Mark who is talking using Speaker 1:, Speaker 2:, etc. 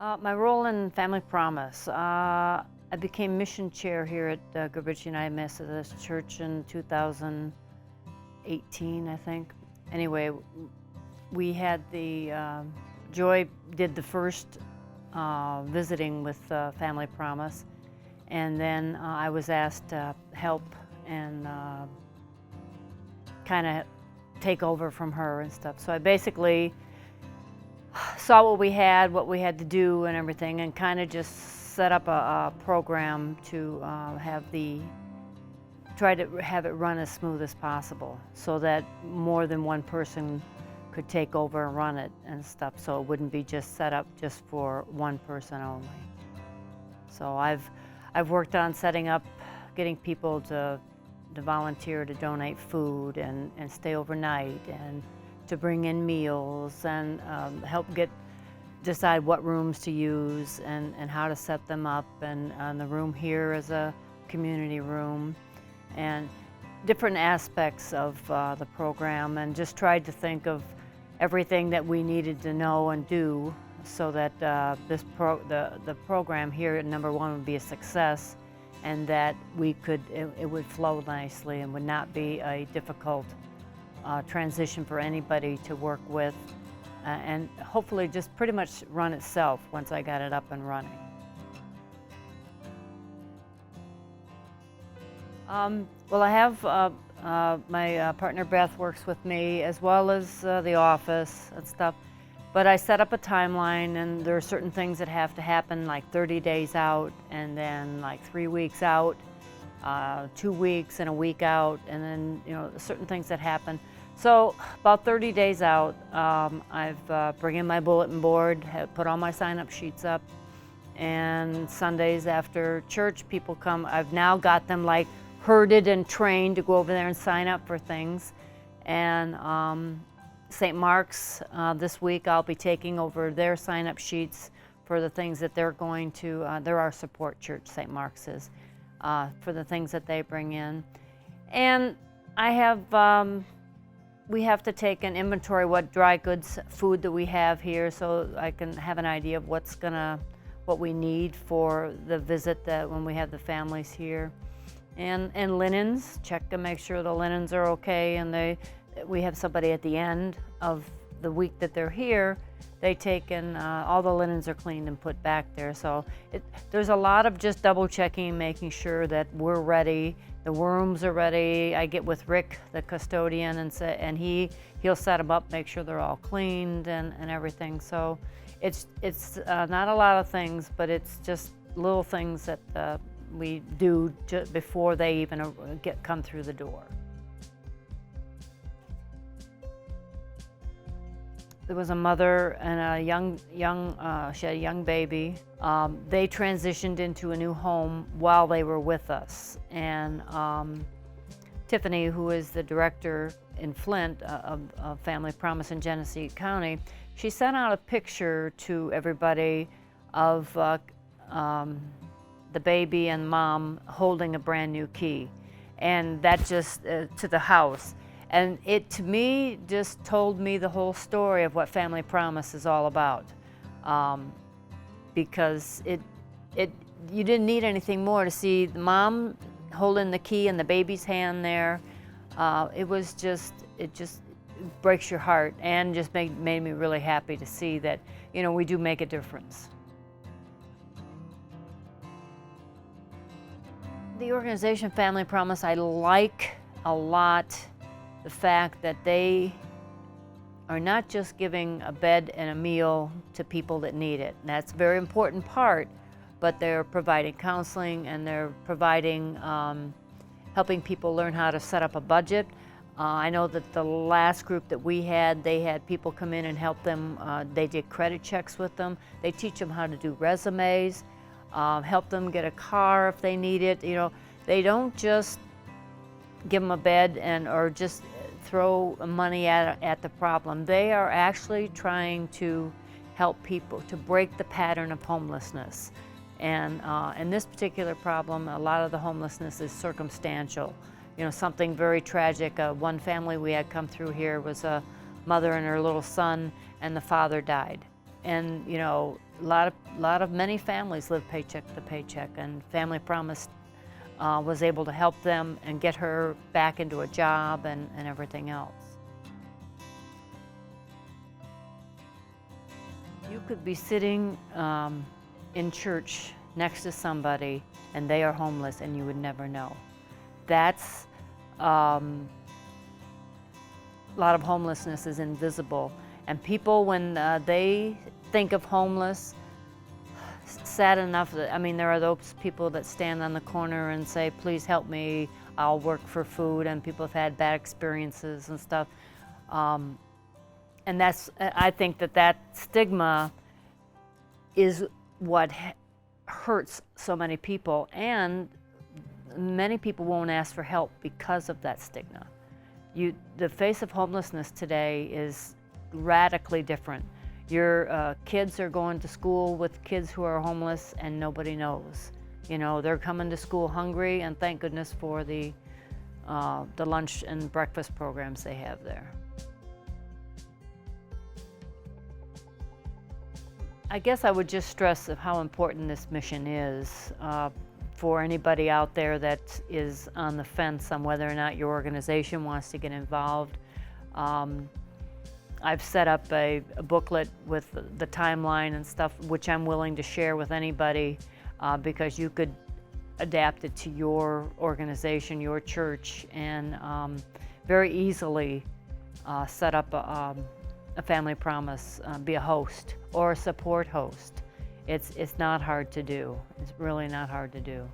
Speaker 1: My role in Family Promise. I became mission chair here at Goodrich United Methodist Church in 2018, I think. Anyway, we had the Joy did the first visiting with Family Promise, and then I was asked to help and kind of take over from her and stuff. So I basically saw what we had to do and everything, and kind of just set up a program to try to have it run as smooth as possible, so that more than one person could take over and run it and stuff, so it wouldn't be just set up just for one person only. So I've worked on setting up, getting people to volunteer to donate food and stay overnight, and to bring in meals, and help decide what rooms to use and how to set them up, and the room here is a community room, and different aspects of the program, and just tried to think of everything that we needed to know and do so that the program here, number one, would be a success, and that it would flow nicely and would not be a difficult transition for anybody to work with, and hopefully just pretty much run itself once I got it up and running. Well, I have my partner Beth works with me, as well as the office and stuff, but I set up a timeline, and there are certain things that have to happen like 30 days out, and then like 3 weeks out, 2 weeks and a week out, and then certain things that happen. So about 30 days out, I've bring in my bulletin board, have put all my sign-up sheets up, and Sundays after church, people come. I've now got them like herded and trained to go over there and sign up for things. And St. Mark's, this week I'll be taking over their sign-up sheets for the things that they're going to, they're our support church, St. Mark's is, for the things that they bring in. And I have, we have to take an inventory what dry goods food that we have here, so I can have an idea of what we need for the visit when we have the families here. And linens, check and make sure the linens are okay, and we have somebody at the end of the week that they're here, they take and all the linens are cleaned and put back there. So there's a lot of just double checking, making sure that we're ready, the rooms are ready. I get with Rick, the custodian, and he'll set them up, make sure they're all cleaned and everything. So it's not a lot of things, but it's just little things that we do before they even come through the door. There was a mother and a she had a young baby. They transitioned into a new home while they were with us. And Tiffany, who is the director in Flint of Family Promise in Genesee County, she sent out a picture to everybody of the baby and mom holding a brand new key, and that just to the house. And it, to me, just told me the whole story of what Family Promise is all about, because you didn't need anything more to see the mom holding the key in the baby's hand there. It just breaks your heart, and just made me really happy to see that we do make a difference. The organization Family Promise, I like a lot the fact that they are not just giving a bed and a meal to people that need it. And that's a very important part, but they're providing counseling, and they're providing, helping people learn how to set up a budget. I know that the last group that we had, they had people come in and help them. They did credit checks with them. They teach them how to do resumes, help them get a car if they need it. They don't just give them a bed or just throw money at the problem. They are actually trying to help people to break the pattern of homelessness. And in this particular problem, a lot of the homelessness is circumstantial. Something very tragic. One family we had come through here was a mother and her little son, and the father died. And many families live paycheck to paycheck, and Family Promise was able to help them and get her back into a job and everything else. You could be sitting in church next to somebody and they are homeless and you would never know. That's a lot of homelessness is invisible, and people, when they think of homeless, sad enough that, I mean, there are those people that stand on the corner and say, please help me, I'll work for food, and people have had bad experiences and stuff. And I think that stigma is what hurts so many people, and many people won't ask for help because of that stigma. The face of homelessness today is radically different. Your kids are going to school with kids who are homeless and nobody knows. You know, they're coming to school hungry, and thank goodness for the lunch and breakfast programs they have there. I guess I would just stress of how important this mission is for anybody out there that is on the fence on whether or not your organization wants to get involved. I've set up a booklet with the timeline and stuff, which I'm willing to share with anybody because you could adapt it to your organization, your church, and very easily set up a Family Promise, be a host or a support host. It's not hard to do. It's really not hard to do.